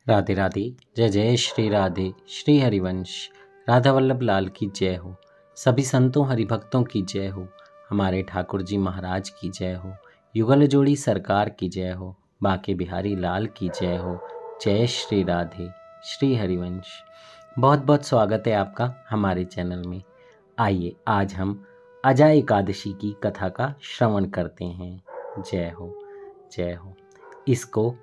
राधे राधे। जय जय श्री राधे। श्री हरिवंश राधा वल्लभ लाल की जय हो। सभी संतों हरिभक्तों की जय हो। हमारे ठाकुर जी महाराज की जय हो। युगल जोड़ी सरकार की जय हो। बाके बिहारी लाल की जय हो। जय श्री राधे। श्री हरिवंश। बहुत बहुत स्वागत है आपका हमारे चैनल में। आइए आज हम अजा एकादशी की कथा का श्रवण करते हैं। जय हो जय हो। इसको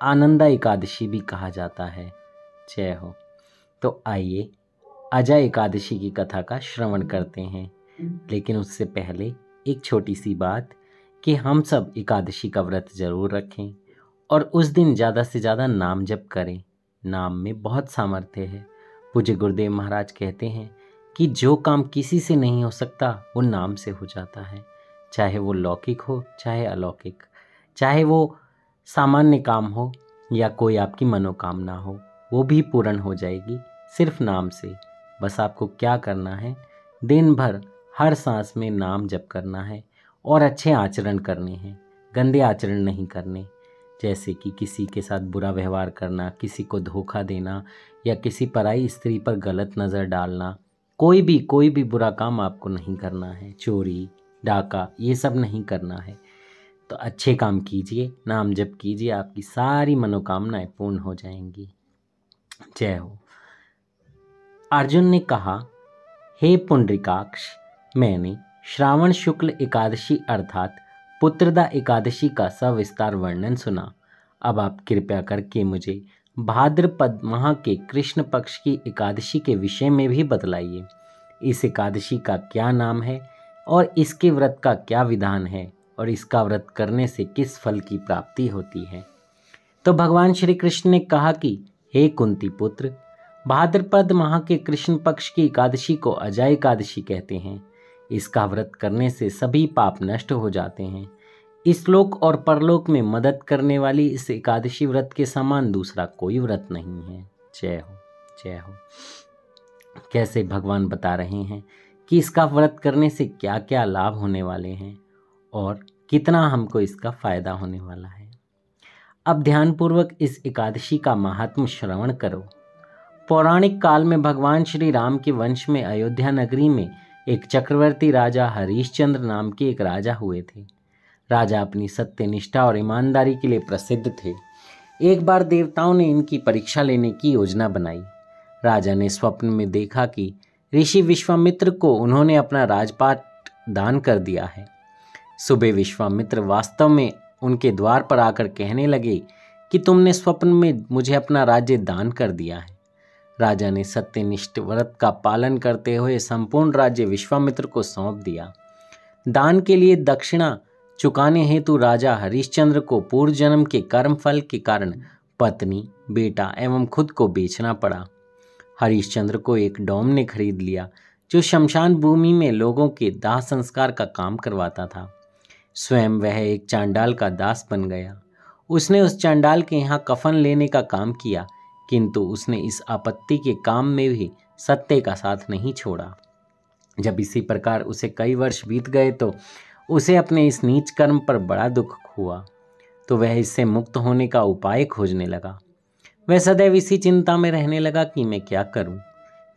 आनंदा एकादशी भी कहा जाता है। जय हो। तो आइए अजा एकादशी की कथा का श्रवण करते हैं। लेकिन उससे पहले एक छोटी सी बात कि हम सब एकादशी का व्रत जरूर रखें और उस दिन ज़्यादा से ज़्यादा नाम जप करें। नाम में बहुत सामर्थ्य है। पूज्य गुरुदेव महाराज कहते हैं कि जो काम किसी से नहीं हो सकता वो नाम से हो जाता है। चाहे वो लौकिक हो चाहे अलौकिक, चाहे वो सामान्य काम हो या कोई आपकी मनोकामना हो, वो भी पूर्ण हो जाएगी सिर्फ नाम से। बस आपको क्या करना है, दिन भर हर सांस में नाम जप करना है और अच्छे आचरण करने हैं, गंदे आचरण नहीं करने। जैसे कि किसी के साथ बुरा व्यवहार करना, किसी को धोखा देना या किसी पराई स्त्री पर गलत नज़र डालना, कोई भी बुरा काम आपको नहीं करना है। चोरी डाका ये सब नहीं करना है। तो अच्छे काम कीजिए, नाम जप कीजिए, आपकी सारी मनोकामनाएं पूर्ण हो जाएंगी। जय हो। अर्जुन ने कहा, हे पुंडरीकाक्ष, मैंने श्रावण शुक्ल एकादशी अर्थात पुत्रदा एकादशी का सविस्तार वर्णन सुना। अब आप कृपया करके मुझे भाद्रपद माह के कृष्ण पक्ष की एकादशी के विषय में भी बतलाइए। इस एकादशी का क्या नाम है और इसके व्रत का क्या विधान है और इसका व्रत करने से किस फल की प्राप्ति होती है। तो भगवान श्री कृष्ण ने कहा कि हे कुंती पुत्र, भाद्रपद माह के कृष्ण पक्ष की एकादशी को अजा एकादशी कहते हैं। इसका व्रत करने से सभी पाप नष्ट हो जाते हैं। इस लोक और परलोक में मदद करने वाली इस एकादशी व्रत के समान दूसरा कोई व्रत नहीं है। जय हो जय हो। कैसे भगवान बता रहे हैं कि इसका व्रत करने से क्या क्या लाभ होने वाले हैं और कितना हमको इसका फायदा होने वाला है। अब ध्यानपूर्वक इस एकादशी का महात्म्य श्रवण करो। पौराणिक काल में भगवान श्री राम के वंश में अयोध्या नगरी में एक चक्रवर्ती राजा हरिश्चंद्र नाम के एक राजा हुए थे। राजा अपनी सत्यनिष्ठा और ईमानदारी के लिए प्रसिद्ध थे। एक बार देवताओं ने इनकी परीक्षा लेने की योजना बनाई। राजा ने स्वप्न में देखा कि ऋषि विश्वामित्र को उन्होंने अपना राजपाट दान कर दिया है। सुबह विश्वामित्र वास्तव में उनके द्वार पर आकर कहने लगे कि तुमने स्वप्न में मुझे अपना राज्य दान कर दिया है। राजा ने सत्यनिष्ठ व्रत का पालन करते हुए संपूर्ण राज्य विश्वामित्र को सौंप दिया। दान के लिए दक्षिणा चुकाने हेतु राजा हरिश्चंद्र को पूर्व जन्म के कर्म फल के कारण पत्नी, बेटा एवं खुद को बेचना पड़ा। हरिश्चंद्र को एक डोम ने खरीद लिया जो शमशान भूमि में लोगों के दाह संस्कार का काम करवाता था। स्वयं वह एक चांडाल का दास बन गया। उसने उस चांडाल के यहाँ कफन लेने का काम किया, किंतु उसने इस आपत्ति के काम में भी सत्य का साथ नहीं छोड़ा। जब इसी प्रकार उसे कई वर्ष बीत गए तो उसे अपने इस नीच कर्म पर बड़ा दुख हुआ। तो वह इससे मुक्त होने का उपाय खोजने लगा। वह सदैव इसी चिंता में रहने लगा कि मैं क्या करूं,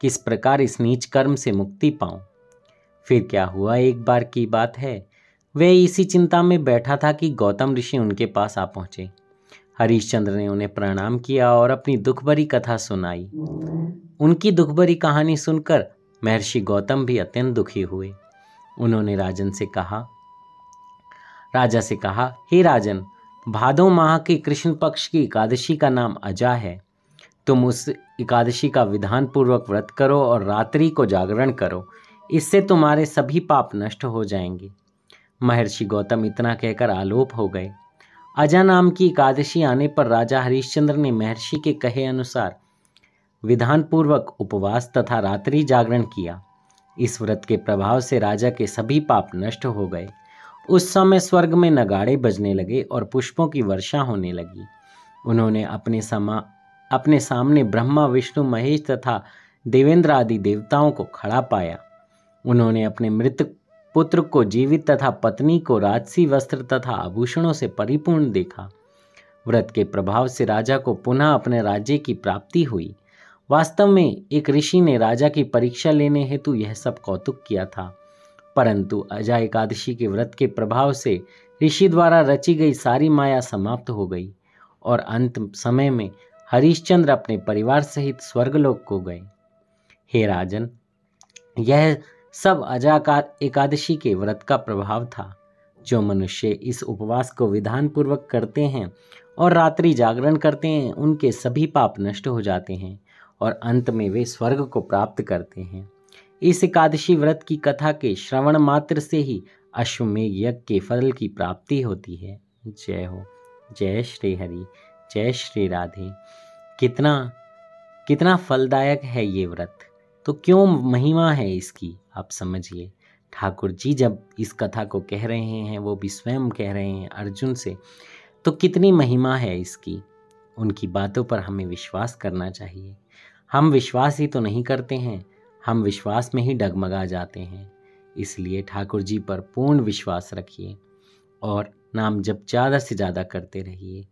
किस प्रकार इस नीच कर्म से मुक्ति पाऊं। फिर क्या हुआ, एक बार की बात है, वह इसी चिंता में बैठा था कि गौतम ऋषि उनके पास आ पहुंचे। हरिश्चंद्र ने उन्हें प्रणाम किया और अपनी दुखभरी कथा सुनाई। उनकी दुखभरी कहानी सुनकर महर्षि गौतम भी अत्यंत दुखी हुए। उन्होंने राजा से कहा, हे राजन, भादो माह के कृष्ण पक्ष की एकादशी का नाम अजा है। तुम उस एकादशी का विधान पूर्वक व्रत करो और रात्रि को जागरण करो। इससे तुम्हारे सभी पाप नष्ट हो जाएंगे। महर्षि गौतम इतना कहकर आलोप हो गए। अजा नाम की एकादशी आने पर राजा हरिश्चंद्र ने महर्षि के कहे अनुसार विधान पूर्वक उपवास तथा रात्रि जागरण किया। इस व्रत के प्रभाव से राजा के सभी पाप नष्ट हो गए। उस समय स्वर्ग में नगाड़े बजने लगे और पुष्पों की वर्षा होने लगी। उन्होंने अपने सामने ब्रह्मा, विष्णु, महेश तथा देवेंद्र आदि देवताओं को खड़ा पाया। उन्होंने अपने मृत पुत्र को जीवित तथा पत्नी को राजसी वस्त्र तथा आभूषणों से परिपूर्ण देखा। व्रत के प्रभाव से राजा को पुनः अपने राज्य की प्राप्ति हुई। वास्तव में एक ऋषि ने राजा की परीक्षा लेने हेतु यह सब कौतुक किया था, परंतु अजा एकादशी के व्रत के प्रभाव से ऋषि द्वारा रची गई सारी माया समाप्त हो गई और अंत समय में हरिश्चंद्र अपने परिवार सहित स्वर्गलोक को गए। हे राजन, यह सब अजा एकादशी के व्रत का प्रभाव था। जो मनुष्य इस उपवास को विधान पूर्वक करते हैं और रात्रि जागरण करते हैं, उनके सभी पाप नष्ट हो जाते हैं और अंत में वे स्वर्ग को प्राप्त करते हैं। इस एकादशी व्रत की कथा के श्रवण मात्र से ही अश्वमेध यज्ञ के फल की प्राप्ति होती है। जय हो। जय श्री हरि, जय श्री राधे। कितना कितना फलदायक है ये व्रत, तो क्यों महिमा है इसकी, आप समझिए। ठाकुर जी जब इस कथा को कह रहे हैं, वो भी स्वयं कह रहे हैं अर्जुन से, तो कितनी महिमा है इसकी। उनकी बातों पर हमें विश्वास करना चाहिए। हम विश्वास ही तो नहीं करते हैं, हम विश्वास में ही डगमगा जाते हैं। इसलिए ठाकुर जी पर पूर्ण विश्वास रखिए और नाम जप ज़्यादा से ज़्यादा करते रहिए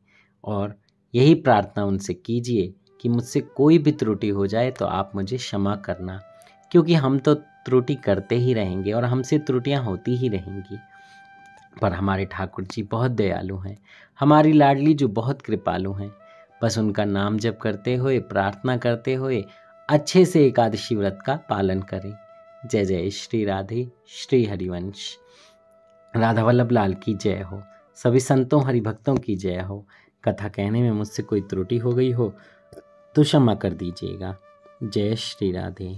और यही प्रार्थना उनसे कीजिए कि मुझसे कोई भी त्रुटि हो जाए तो आप मुझे क्षमा करना, क्योंकि हम तो त्रुटि करते ही रहेंगे और हमसे त्रुटियां होती ही रहेंगी। पर हमारे ठाकुर जी बहुत दयालु हैं, हमारी लाडली जो बहुत कृपालु हैं। बस उनका नाम जप करते हुए, प्रार्थना करते हुए अच्छे से एकादशी व्रत का पालन करें। जय जय श्री राधे, श्री हरिवंश। राधा वल्लभ लाल की जय हो। सभी संतों हरिभक्तों की जय हो। कथा कहने में मुझसे कोई त्रुटि हो गई हो तो क्षमा कर दीजिएगा। जय श्री राधे।